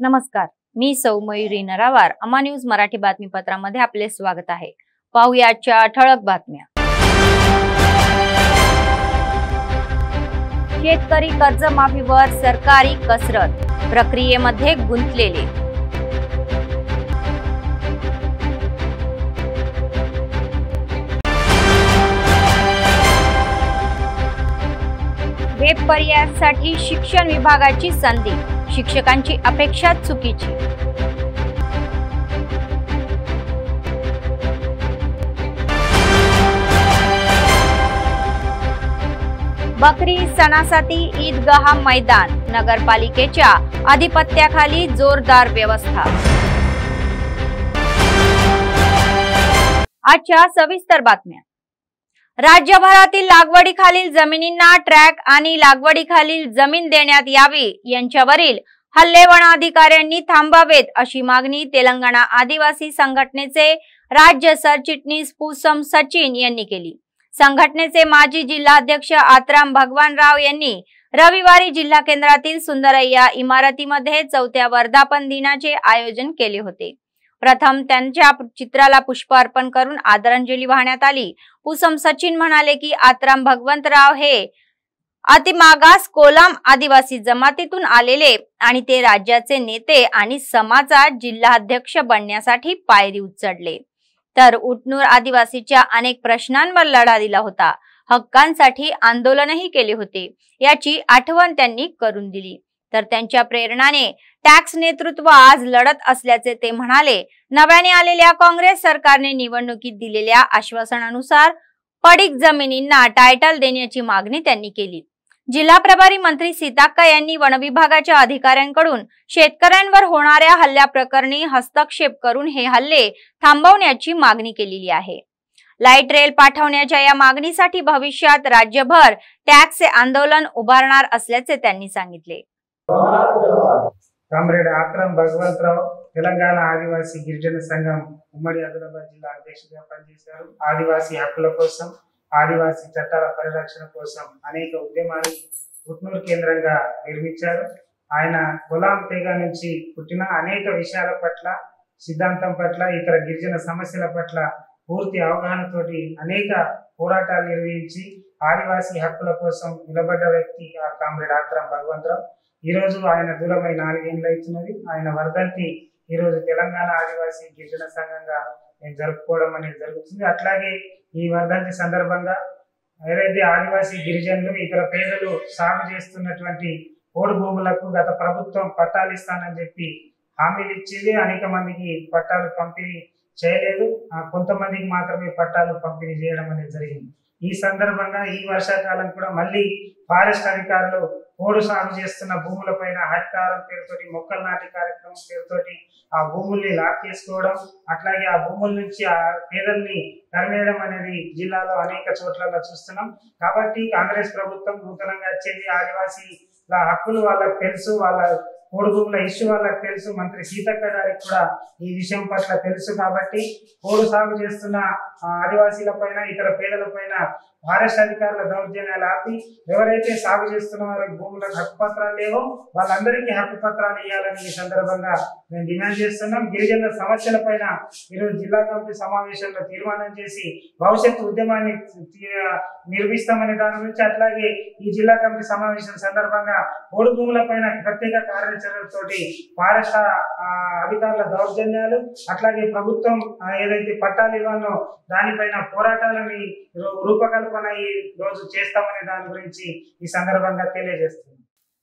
नमस्कार, मी सौ मयुरी नरावार. अमा न्यूज मराठी बातमीपत्रामध्ये आपले स्वागत आहे. पाहूया आजच्या ठळक बातम्या. शेतकरी कर्जमाफीवर सरकारी कसरत, प्रक्रियेमध्ये गुंतलेले. वेब पर्यायासाठी शिक्षण विभागाची संधी, शिक्षकांची अपेक्षा चुकीची. बकरी सणासाठी ईदगाह मैदान, नगरपालिकेच्या अधिपत्याखाली जोरदार व्यवस्था. आजच्या सविस्तर बातम्या. राज्यभरातील लागवडीखालील जमिनींना ट्रॅक आणि लागवडीखालील जमीन देण्यात यावी यांच्यावरील हल्ले वन अधिकाऱ्यांनी थांबावेत अशी मागणी तेलंगणा आदिवासी संघटनेचे राज्य सरचिटणीस पूसम सचिन यांनी केली. संघटनेचे माजी जिल्हाध्यक्ष आत्राम भगवानराव यांनी रविवारी जिल्हा केंद्रातील सुंदरय्या इमारतीमध्ये 4थ्या वर्धापन दिनाचे आयोजन केले होते. प्रथम त्यांच्या चित्राला पुष्प अर्पण करून आदरांजली वाहण्यात आली. पूसम सचिन म्हणाले की आत्राम भगवंतराव हे अतिमागास कोलाम आदिवासी जमातीतून आलेले आणि ते राज्याचे नेते आणि समाजात जिल्हाध्यक्ष बनण्यासाठी पायरी उचलले. तर उटनूर आदिवासीच्या अनेक प्रश्नांवर लढा दिला होता. हक्कांसाठी आंदोलनही केले होते याची आठवण त्यांनी करून दिली. तर त्यांच्या प्रेरणाने टॅक्स नेतृत्व आज लढत असल्याचे ते म्हणाले. नव्याने आलेल्या काँग्रेस सरकारने निवडणुकीत दिलेल्या आश्वासनानुसार पडीक जमिनींना टायटल देण्याची मागणी त्यांनी केली. जिल्हा प्रभारी मंत्री सीताक्का यांनी वनविभागाच्या अधिकाऱ्यांकडून शेतकऱ्यांवर होणाऱ्या हल्ल्याप्रकरणी हस्तक्षेप करून हे हल्ले थांबवण्याची मागणी केलेली आहे. लाईट रेल पाठवण्याच्या या मागणीसाठी भविष्यात राज्यभर टॅक्सचे आंदोलन उभारणार असल्याचे त्यांनी सांगितले. కామ్రేడ్ ఆత్రం భగవంతరావు తెలంగాణ ఆదివాసీ గిరిజన సంఘం ఉమ్మడి ఆదిలాబాద్ జిల్లా అధ్యక్షుడిగా పనిచేశారు. ఆదివాసీ హక్కుల కోసం, ఆదివాసీ చట్టాల పరిరక్షణ కోసం అనేక ఉద్యమాలు ఉట్నూరు కేంద్రంగా నిర్మించారు. ఆయన గులాం తెగ నుంచి పుట్టిన అనేక విషయాల పట్ల, సిద్ధాంతం పట్ల, ఇతర గిరిజన సమస్యల పట్ల పూర్తి అవగాహనతోటి అనేక పోరాటాలు నిర్వహించి ఆదివాసీ హక్కుల కోసం నిలబడ్డ వ్యక్తి ఆ కామ్రేడ్ ఆత్రం భగవంతరావు. ఈ రోజు ఆయన దూరమై 4 ఏళ్ళు అవుతున్నది. ఆయన వర్ధంతి ఈ రోజు తెలంగాణ ఆదివాసీ గిరిజన సంఘంగా మేము జరుపుకోవడం అనేది జరుగుతుంది. అట్లాగే ఈ వర్ధంతి సందర్భంగా ఏదైతే ఆదివాసీ గిరిజనులు, ఇతర పేదలు సాగు చేస్తున్నటువంటి పోడు భూములకు గత ప్రభుత్వం పట్టాలు ఇస్తానని చెప్పి హామీలు ఇచ్చింది. అనేక మందికి పట్టాలు పంపిణీ చేయలేదు. కొంతమందికి మాత్రమే పట్టాలు పంపిణీ చేయడం అనేది జరిగింది. ఈ సందర్భంగా ఈ వర్షాకాలం కూడా మళ్ళీ ఫారెస్ట్ అధికారులు పోడు సాగు చేస్తున్న భూములపైన హరితారం పేరుతోటి, మొక్కలు నాటి కార్యక్రమం పేరుతోటి ఆ భూముల్ని లాక్ చేసుకోవడం, అట్లాగే ఆ భూముల నుంచి ఆ పేదల్ని తరిమేయడం అనేది జిల్లాలో అనేక చోట్ల చూస్తున్నాం. కాబట్టి కాంగ్రెస్ ప్రభుత్వం నూతనంగా వచ్చేది ఆదివాసీల హక్కులు వాళ్ళకి తెలుసు, వాళ్ళ పోడు భూముల ఇష్యూ వాళ్ళకి తెలుసు. మంత్రి సీతక్క గారికి కూడా ఈ విషయం పట్ల తెలుసు. కాబట్టి పోడు సాగు చేస్తున్న ఆదివాసీల పైన, ఇతర పేదల పైన ఫారెస్ట్ అధికారుల దౌర్జన్యాలు ఆపి ఎవరైతే సాగు చేస్తున్న వారికి భూములకు హక్కు పత్రాలు లేవో వాళ్ళందరికీ హక్కు పత్రాలు ఇవ్వాలని ఈ సందర్భంగా మేము డిమాండ్ చేస్తున్నాం. గిరిజనుల సమస్యల పైన ఈరోజు జిల్లా కమిటీ సమావేశంలో తీర్మానం చేసి భవిష్యత్తు ఉద్యమాన్ని నిర్మిస్తామనే దాని గురించి, అట్లాగే ఈ జిల్లా కమిటీ సమావేశం సందర్భంగా పోడు భూముల పైన ప్రత్యేక కార్యాచరణతోటి ఫారెస్ట్ అధికారుల దౌర్జన్యాలు, అట్లాగే ప్రభుత్వం ఏదైతే పట్టాలు ఇవ్వాలో దానిపైన పోరాటాలని రూపకల్పన ఈ రోజు చేస్తామనే దాని గురించి ఈ సందర్భంగా తెలియజేస్తున్నాం.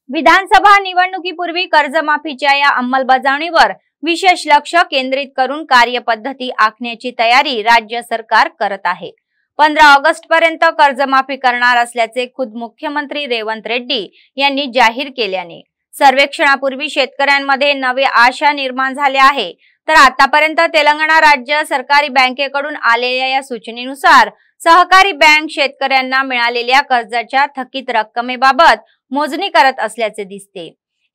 विधानसभा निवडणुकीपूर्वी कर्जमाफीच्या या अंमलबजावणीवर विशेष लक्ष केंद्रित करून कार्यपद्धती आखण्याची तयारी राज्य सरकार करत आहे. 15 ऑगस्ट पर्यंत कर्जमाफी करणार असल्याचे खुद मुख्यमंत्री रेवंत रेड्डी यांनी जाहीर केल्याने सर्वेक्षणापूर्वी शेतकऱ्यांमध्ये नवे आशा निर्माण झाले आहे. तर आतापर्यंत तेलंगणा राज्य सरकारी बँकेकडून आलेल्या या सूचनेनुसार सहकारी बँक शेतकऱ्यांना मिळालेल्या कर्जाच्या थकीत रक्कमेबाबत मोजणी करत असल्याचे दिसते.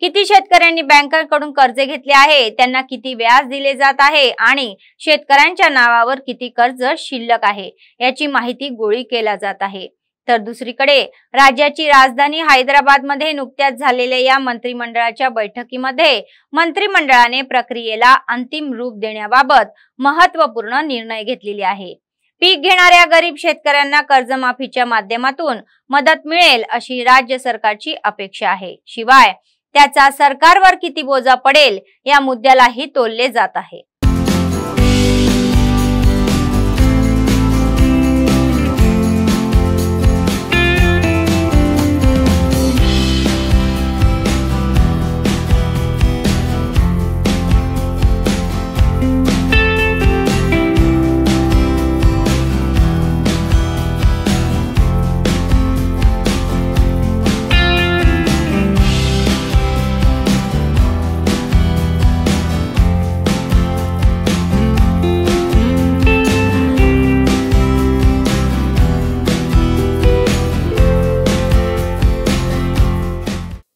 किती शेतकऱ्यांनी बँकांकडून कर्ज घेतले आहे, त्यांना किती व्याज दिले जात आहे आणि शेतकऱ्यांच्या नावावर किती कर्ज शिल्लक आहे याची माहिती गोळी केला जात आहे. तर दुसरीकडे राज्याची राजधानी हैदराबाद मध्ये नुकत्याच झालेल्या या मंत्रिमंडळाच्या बैठकीमध्ये मंत्रिमंडळाने प्रक्रियेला अंतिम रूप देण्याबाबत महत्त्वपूर्ण निर्णय घेतलेले आहे। पीक घेणाऱ्या गरीब शेतकऱ्यांना कर्जमाफीच्या माध्यमातून मदत मिळेल अशी राज्य सरकारची अपेक्षा आहे। शिवाय त्याचा सरकारवर किती बोजा पडेल या मुद्द्यालाही तोलले जात आहे।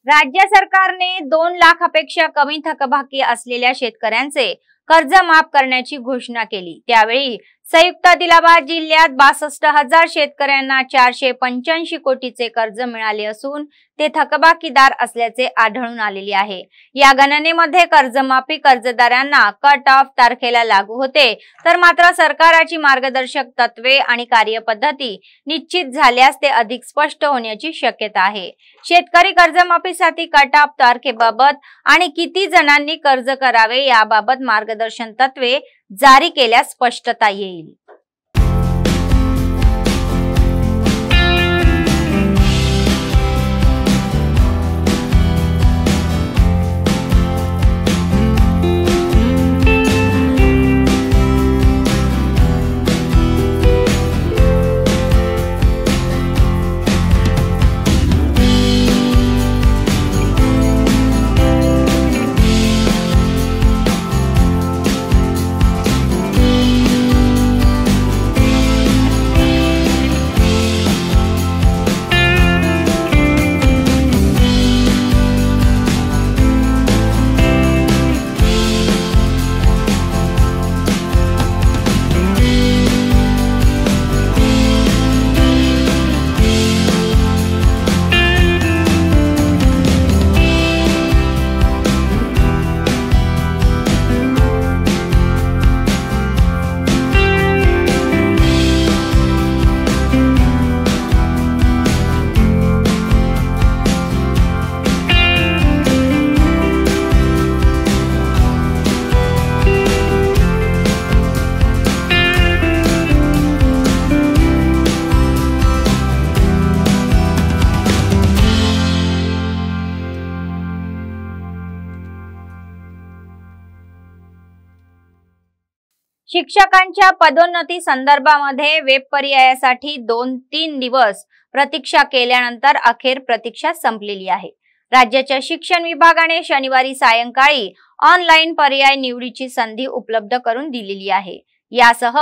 राज्य सरकारने 2 लाखापेक्षा कमी थकबाकी असलेल्या शेतकऱ्यांचे कर्ज माफ करण्याची घोषणा केली। त्यावेळी संयुक्त आदिलाबाद जिल्ह्यात 62,000 शेतकऱ्यांना 485 कोटीचे कर्ज मिळाले असून ते थकबाकीदार असल्याचे आढळून आलेले आहे। या गणनेमध्ये कर्जमाफी कर्जदारांना कट ऑफ तारखेला लागू होते, तर मात्र सरकारची मार्गदर्शक तत्वे आणि कार्यपद्धती निश्चित झाल्यास ते अधिक स्पष्ट होण्याची शक्यता आहे। शेतकरी कर्जमाफीसाठी कट ऑफ तारखेबाबत आणि किती जणांनी कर्ज करावे याबाबत मार्गदर्शन तत्वे जारी केल्यास स्पष्टता येईल। शिक्षकांच्या पदोन्नती संदर्भामध्ये वेब पर्यायासाठी 2-3 दिवस प्रतीक्षा केल्यानंतर अखेर प्रतीक्षा संपलेली आहे। राज्याच्या शिक्षण विभागाने शनिवारी सायंकाळी ऑनलाईन पर्याय निवडीची संधी उपलब्ध करून दिलेली आहे। यासह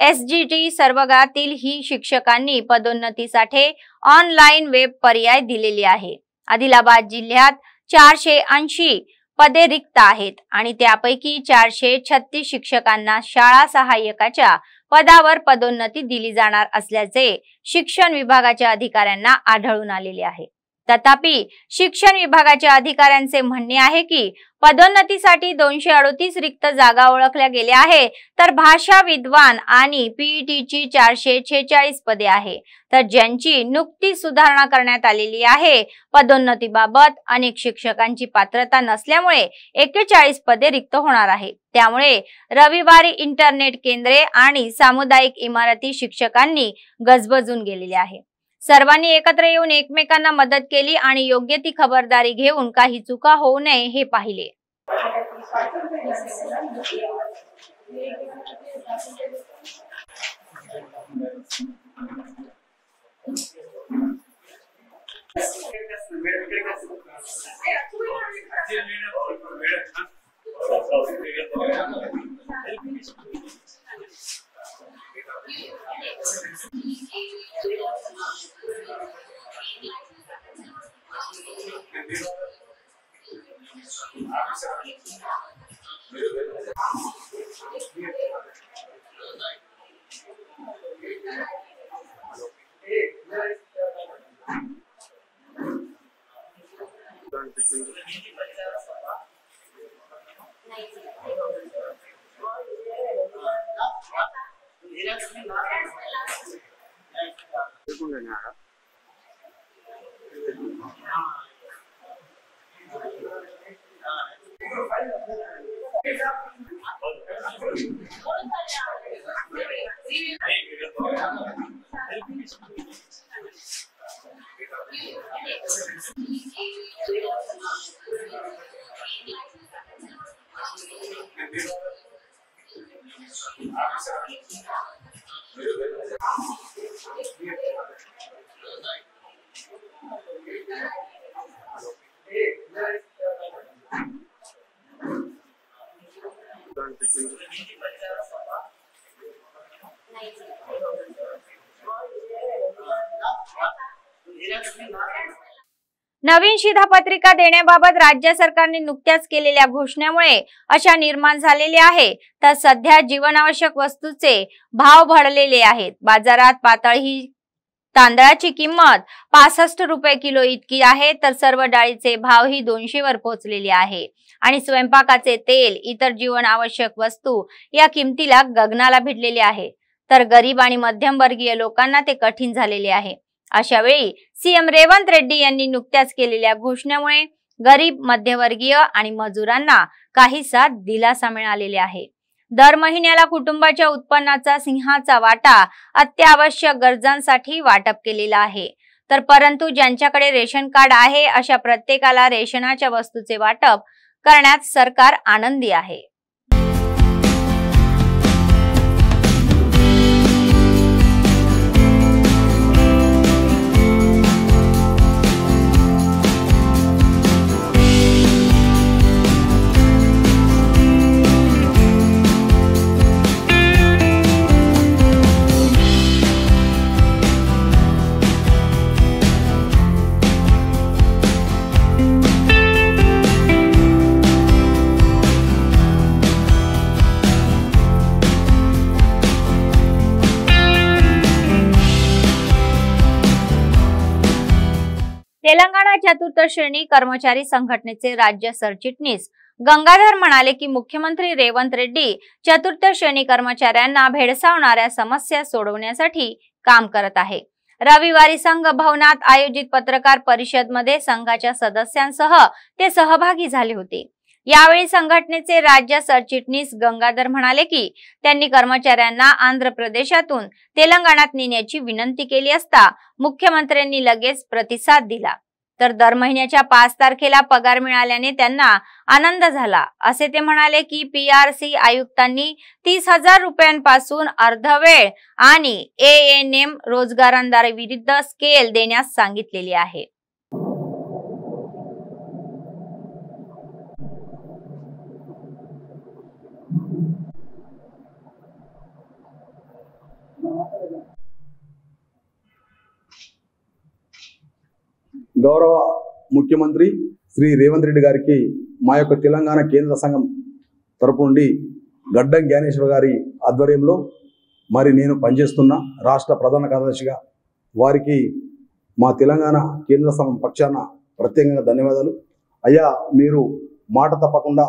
एसजीटी सर्वगातील ही शिक्षकांनी पदोन्नतीसाठी ऑनलाईन वेब पर्याय दिलेले आहे। आदिलाबाद जिल्ह्यात 480 पदे रिक्त आहेत आणि त्यापैकी 436 शिक्षकांना शाळा सहाय्यकाच्या पदावर पदोन्नती दिली जाणार असल्याचे शिक्षण विभागाच्या अधिकाऱ्यांना आढळून आलेले आहे। तथापि शिक्षण विभागाच्या अधिकाऱ्यांचे म्हणणे आहे की पदोन्नतीसाठी 238 रिक्त जागा ओळखल्या गेल्या आहेत, तर भाषा विद्वान आणि पीईटीची 446 पदे आहे, तर ज्यांची नुकतीच सुधारणा करण्यात आलेली आहे। पदोन्नतीबाबत अनेक शिक्षकांची पात्रता नसल्यामुळे 41 पदे रिक्त होणार आहे। त्यामुळे रविवारी इंटरनेट केंद्रे आणि सामुदायिक इमारती शिक्षकांनी गजबजून गेलेले आहे। सर्वांनी एकत्र येऊन एकमेकांना मदत केली आणि योग्य ती खबरदारी घेऊन काही चुका होऊ नये हे पाहिले। नवीन शिधापत्रिका देण्याबाबत राज्य सरकारने नुकत्याच केलेल्या घोषणेमुळे आशा निर्माण झालेली आहे, तर सध्या जीवनावश्यक वस्तूचे भाव वाढलेले आहेत। बाजारात पातळ ही तांदळाची किंमत 65 रुपये किलो इतकी आहे, तर सर्व डाळीचे भाव ही 200 वर पोहोचलेले आहे आणि स्वयंपाकाचे तेल, इतर जीवनावश्यक वस्तू या किमतीला गगनाला भिडलेले आहे, तर गरीब आणि मध्यमवर्गीय लोकांना ते कठीण झालेले आहे। अशा वेळी सीएम रेवंत रेड्डी यांनी नुकत्याच केलेल्या घोषणेमुळे गरीब, मध्यमवर्गीय आणि मजुरांना काहीसा दिलासा मिळालेला आहे। दर महिन्याला कुटुंबाच्या उत्पन्नाचा सिंहाचा वाटा अत्यावश्यक गरजांसाठी वाटप केलेला आहे, तर परंतु ज्यांच्याकडे रेशन कार्ड आहे अशा प्रत्येकाला रेशनाच्या वस्तूचे वाटप करण्यात सरकार आनंदी आहे। तेलंगणा चतुर्थ श्रेणी कर्मचारी संघटनेचे राज्य सरचिटणीस गंगाधर म्हणाले की मुख्यमंत्री रेवंत रेड्डी चतुर्थ श्रेणी कर्मचाऱ्यांना भेडसावणाऱ्या समस्या सोडवण्यासाठी काम करत आहे। रविवारी संघ भवनात आयोजित पत्रकार परिषद मध्ये संघाच्या सदस्यांसह ते सहभागी झाले होते। यावेळी संघटनेचे राज्य सरचिटणीस गंगाधर म्हणाले की त्यांनी कर्मचाऱ्यांना आंध्र प्रदेशातून तेलंगणात नेण्याची विनंती केली असता मुख्यमंत्र्यांनी लगेच प्रतिसाद दिला, तर दर महिन्याच्या 5 तारखेला पगार मिळाल्याने त्यांना आनंद झाला असे ते म्हणाले की पीआरसी आयुक्तांनी 30,000 रुपयांपासून अर्धवेळ आणि एएनएम रोजगारांविरुद्ध स्केल देण्यास सांगितलेले आहे। గౌరవ ముఖ్యమంత్రి శ్రీ రేవంత్ రెడ్డి గారికి మా యొక్క తెలంగాణ కేంద్ర సంఘం తరపు నుండి గడ్డం జ్ఞానేశ్వర్ గారి ఆధ్వర్యంలో మరి నేను పనిచేస్తున్న రాష్ట్ర ప్రధాన కార్యదర్శిగా వారికి మా తెలంగాణ కేంద్ర సంఘం పక్షాన ప్రత్యేకంగా ధన్యవాదాలు। అయ్యా, మీరు మాట తప్పకుండా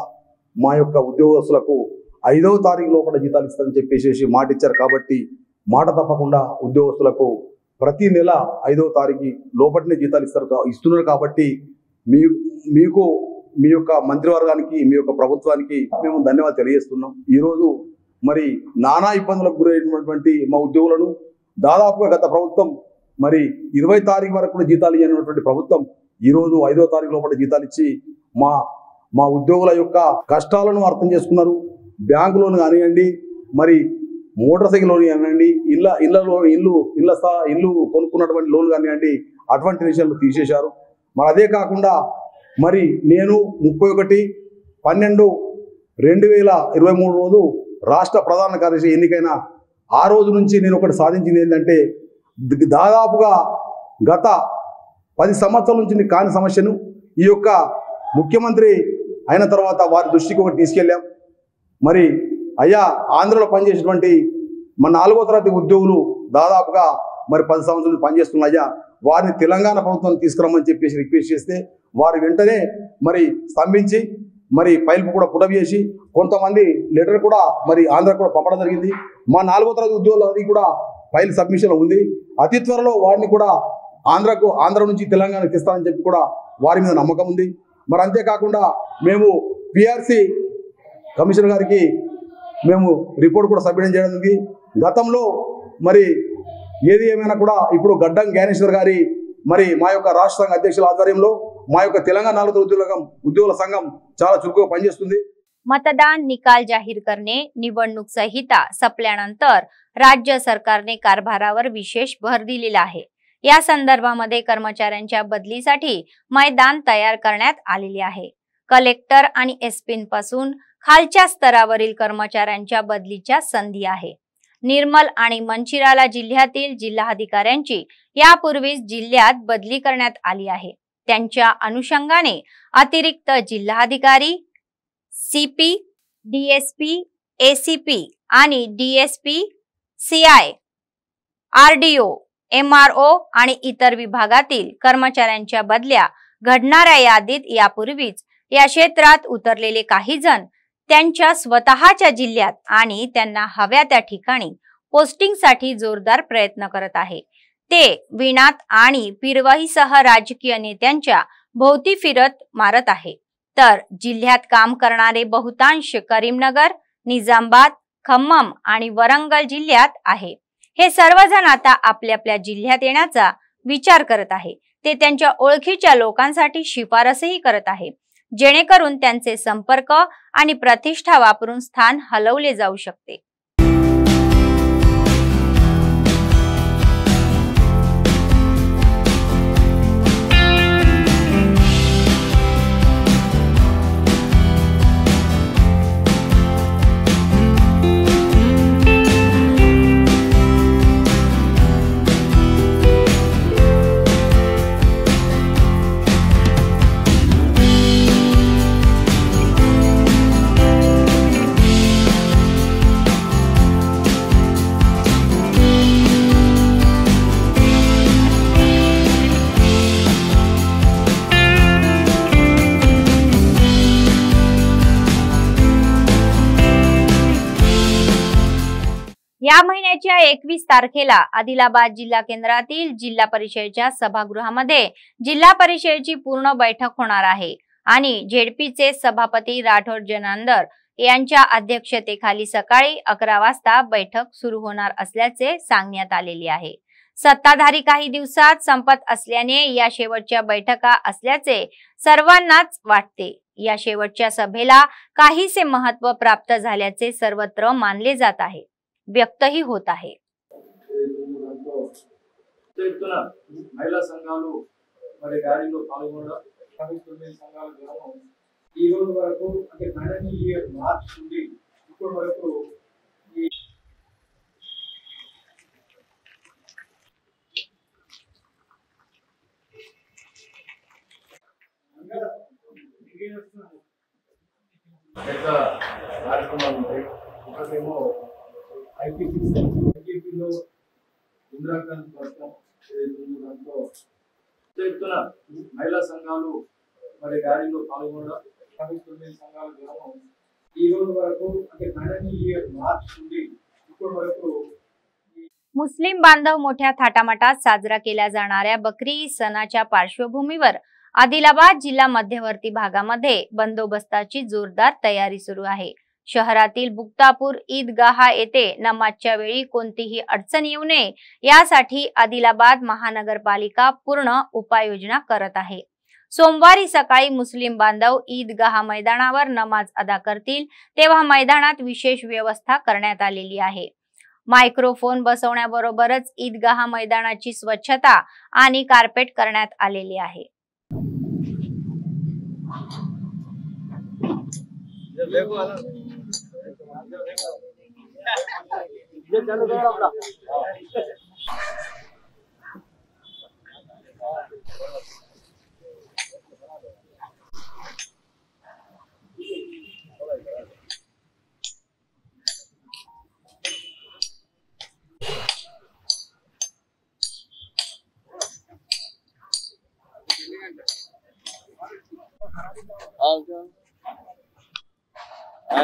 మా యొక్క ఉద్యోగస్తులకు 5వ తారీఖు లోపల జీతాలు ఇస్తారని చెప్పేసి మాట ఇచ్చారు కాబట్టి మాట తప్పకుండా ఉద్యోగస్తులకు ప్రతి నెల 5వ తారీఖు లోపలనే జీతాలు ఇస్తున్నారు కాబట్టి మీకు మీ యొక్క మంత్రివర్గానికి మీ యొక్క ప్రభుత్వానికి మేము ధన్యవాదాలు తెలియజేస్తున్నాం। ఈరోజు మరి నానా ఇబ్బందులకు గురైనటువంటి మా ఉద్యోగులను దాదాపుగా గత ప్రభుత్వం మరి 20వ తారీఖు వరకు కూడా జీతాలు ఇవ్వనటువంటి ప్రభుత్వం ఈరోజు 5వ తారీఖు లోపల జీతాలు ఇచ్చి మా ఉద్యోగుల యొక్క కష్టాలను అర్థం చేసుకున్నారు। బ్యాంకు లోన్ కానివ్వండి, మరి మోటార్ సైకిల్ లోన్ కానివ్వండి, ఇల్లు కొనుక్కున్నటువంటి లోన్ కానివ్వండి, అటువంటి విషయాలు తీసేశారు। మరి అదే కాకుండా మరి నేను 31/12/2023 రోజు రాష్ట్ర ప్రధాన కార్యదర్శి ఎన్నికైన ఆ రోజు నుంచి నేను ఒకటి సాధించింది ఏంటంటే దాదాపుగా గత 10 సంవత్సరాల నుంచి కాని సమస్యను ఈ యొక్క ముఖ్యమంత్రి అయిన తర్వాత వారి దృష్టికి ఒకటి తీసుకెళ్ళాం। మరి అయ్యా, ఆంధ్రలో పనిచేసేటువంటి మన 4వ తరగతి ఉద్యోగులు దాదాపుగా మరి 10 సంవత్సరాలు పనిచేస్తున్న అయ్యా, వారిని తెలంగాణ ప్రభుత్వాన్ని తీసుకురమ్మని చెప్పేసి రిక్వెస్ట్ చేస్తే వారు వెంటనే మరి స్తంభించి మరి ఫైల్ కూడా పుటప్ చేసి కొంతమంది లెటర్ కూడా మరి ఆంధ్ర కూడా పంపడం జరిగింది। మా 4వ తరగతి ఉద్యోగులు అది కూడా ఫైల్ సబ్మిషన్ ఉంది. అతి త్వరలో వారిని కూడా ఆంధ్ర నుంచి తెలంగాణకు తెస్తానని చెప్పి కూడా వారి మీద నమ్మకం ఉంది. మరి అంతేకాకుండా మేము పిఆర్సి కమిషనర్ గారికి మేము రిపోర్ట్ కూడా సబ్మిట్ చేయడం జరిగింది. గతంలో మరి ఏది ఏమైనా కూడా ఇప్పుడు గడ్డం జ్ఞానేశ్వర్ గారి మరి మా యొక్క రాష్ట్ర సంఘ అధ్యక్షుల ఆధ్వర్యంలో మా యొక్క తెలంగాణ नागरिक उद्योगला संघम చాలా చురుకుగా పనిచేస్తుంది. मतदान निकाल जाहीर करणे, निवडणूक संहिता संपल्यानंतर राज्य सरकारने कारभारावर विशेष भर दिलेला आहे. या संदर्भामध्ये कर्मचाऱ्यांच्या बदलीसाठी मैदान तयार करण्यात आलेले आहे. कलेक्टर आणि एसपी पासून खालच्या स्तरावरील कर्मचाऱ्यांच्या बदलीच्या संधी आहे. निर्मल आणि मंचिराला जिल्ह्यातील जिल्हाधिकाऱ्यांची यापूर्वीच जिल्ह्यात बदली करण्यात आली आहे. त्यांच्या अनुषंगाने अतिरिक्त जिल्हाधिकारी, सीपी, डीएसपी, एसीपी आणि डीएसपी, सीआय, आरडीओ, एमआरओ आणि इतर विभागातील कर्मचाऱ्यांच्या बदल्या घडणाऱ्या यादीत यापूर्वीच या क्षेत्रात उतरलेले काही जण त्यांच्या स्वतःच्या जिल्ह्यात आणि त्यांना हव्या त्या ठिकाणी पोस्टिंगसाठी जोरदार प्रयत्न करत आहे. ते विनात आणि पिरवहीसह राजकीय नेत्यांच्या भोवती फिरत मारत आहे. तर जिल्ह्यात काम करणारे बहुतांश करीमनगर, निजामाबाद, खम्मम आणि वरंगल जिल्ह्यात आहे. हे सर्वजण आता आपल्या आपल्या जिल्ह्यात येण्याचा विचार करत आहे. ते त्यांच्या ओळखीच्या लोकांसाठी शिफारसही करत आहे, जेणेकरून त्यांचे संपर्क आणि प्रतिष्ठा वापरून स्थान हलवले जाऊ शकते. या महिन्याच्या 21 तारखेला आदिलाबाद जिल्हा केंद्रातील जिल्हा परिषदेच्या सभागृहामध्ये जिल्हा परिषदेची पूर्ण बैठक होणार आहे आणि जेडपीचे सभापती राठोड जनांदर यांच्या अध्यक्षतेखाली सकाळी 11 वाजता बैठक सुरू होणार असल्याचे सांगण्यात आलेले आहे. सत्ताधारी काही दिवसात संपत असल्याने या शेवटच्या बैठका असल्याचे सर्वांनाच वाटते. या शेवटच्या सभेला काहीसे महत्त्व प्राप्त झाल्याचे सर्वत्र मानले जात आहे, व्यक्तही होत आहे. महिला సంఘాలు మరి గాడిలో పాల్గొనడం 19 సంఘాల గ్రామం ఈ రోజు వరకు అంటే గణనీయ ఇయర్ మార్చ్ నుండి ఇప్పటి వరకు కార్యక్రమాలు ఉంటాయి. ఒకటేమో ఐపీలో ఇందిరాగాంధీ పథకం దాంట్లో ఎత్తున మహిళా సంఘాలు మరి గాడిలో పాల్గొనడం 19 సంఘాల గ్రామం ఈ రోజు వరకు అంటే గణనీయ ఇయర్ మార్చ్ నుండి ఇప్పటి వరకు मुस्लिम बांधव मोठ्या थाटामाटात साजरा केल्या जाणाऱ्या बकरी सणाच्या पार्श्वभूमीवर आदिलाबाद जिल्हा मध्यवर्ती भागामध्ये बंदोबस्ताची जोरदार तयारी सुरू आहे. शहरातील बुक्तापूर ईदगाह येथे नमाजच्या वेळी कोणतीही अडचण येऊ नये यासाठी आदिलाबाद महानगरपालिका पूर्ण उपाययोजना करत आहे. सोमवारी सकाळी मुस्लिम बांधव ईदगाह मैदानावर नमाज अदा करतील तेव्हा मैदानात विशेष व्यवस्था करण्यात आलेली आहे. मायक्रोफोन बसवण्याबरोबरच ईदगाह मैदानाची स्वच्छता आणि कार्पेट करण्यात आलेली आहे.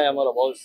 हमारा बॉस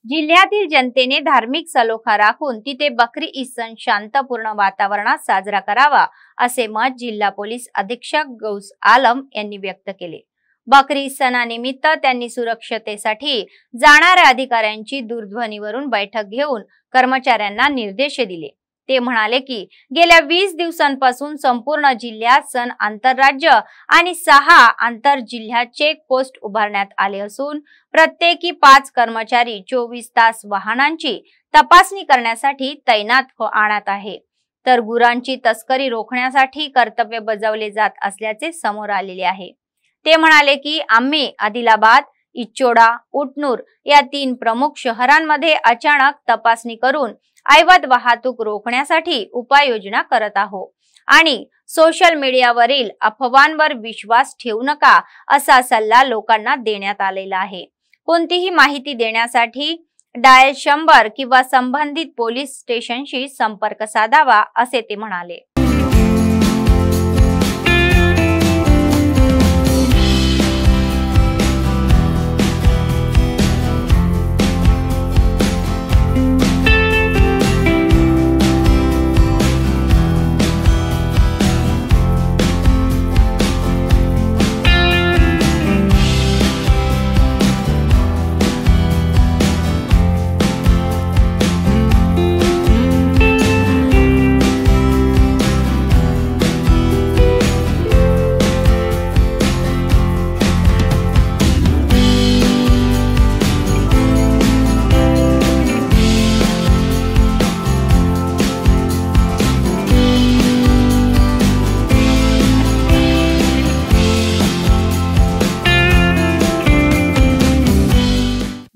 जिल्ह्यातील जनतेने धार्मिक सलोखा राखून तिथे बकरी ईद सण शांतपूर्ण वातावरणात साजरा करावा असे मत जिल्हा पोलीस अधीक्षक गौस आलम यांनी व्यक्त केले। बकरी ईद सणानिमित्त त्यांनी सुरक्षतेसाठी जाणाऱ्या अधिकाऱ्यांची दूरध्वनीवरून बैठक घेऊन कर्मचाऱ्यांना निर्देश दिले। ते म्हणाले की गेल्या 20 दिवसांपासून संपूर्ण जिल्ह्यात सण आंतरराज्य आणि 6 आंतर जिल्हा चेक पोस्ट उभारण्यात आले असून प्रत्येकी 5 कर्मचारी 24 तास वाहनांची तपासणी करण्यासाठी तैनात आणत आहे। तर गुरांची तस्करी रोखण्यासाठी कर्तव्य बजावले जात असल्याचे समोर आलेले आहे। ते म्हणाले की आम्ही आदिलाबाद, इच्चोडा, उटनूर या 3 प्रमुख शहरांमध्ये अचानक तपासणी करून अवैध वाहतूक रोखण्यासाठी उपाययोजना करत आहोत आणि सोशल मीडियावरील अफवांवर विश्वास ठेवू नका असा सल्ला लोकांना देण्यात आलेला आहे। कोणतीही माहिती देण्यासाठी डायल 100 किंवा संबंधित पोलीस स्टेशनशी संपर्क साधावा असे ते म्हणाले।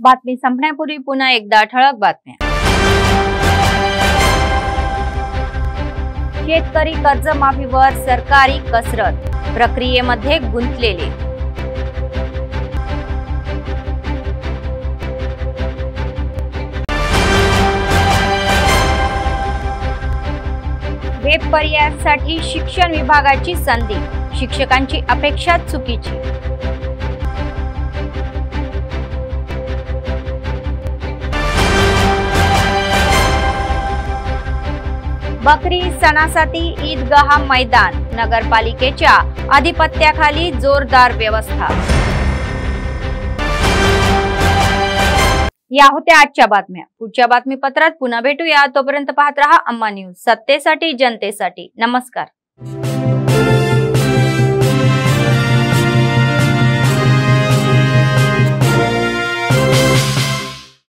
बातमी संपण्यापूर्वी पुन्हा एकदा ठळक बातम्या। शेतकरी कर्जमाफीवर सरकारी कसरत, प्रक्रियेमध्ये गुंतलेले। वेब पर्यायासाठी शिक्षण विभागाची संधी, शिक्षकांची अपेक्षा चुकीची। बकरी सणासाठी ईदगाह मैदान, नगरपालिकेच्या अधिपत्याखाली जोरदार व्यवस्था। या होत्या आजच्या बातम्या। पुढच्या बातमीपत्रात पुन्हा भेटूया। तोपर्यंत पाहत रहा अम्मा न्यूज, सत्तेसाठी जनतेसाठी। नमस्कार।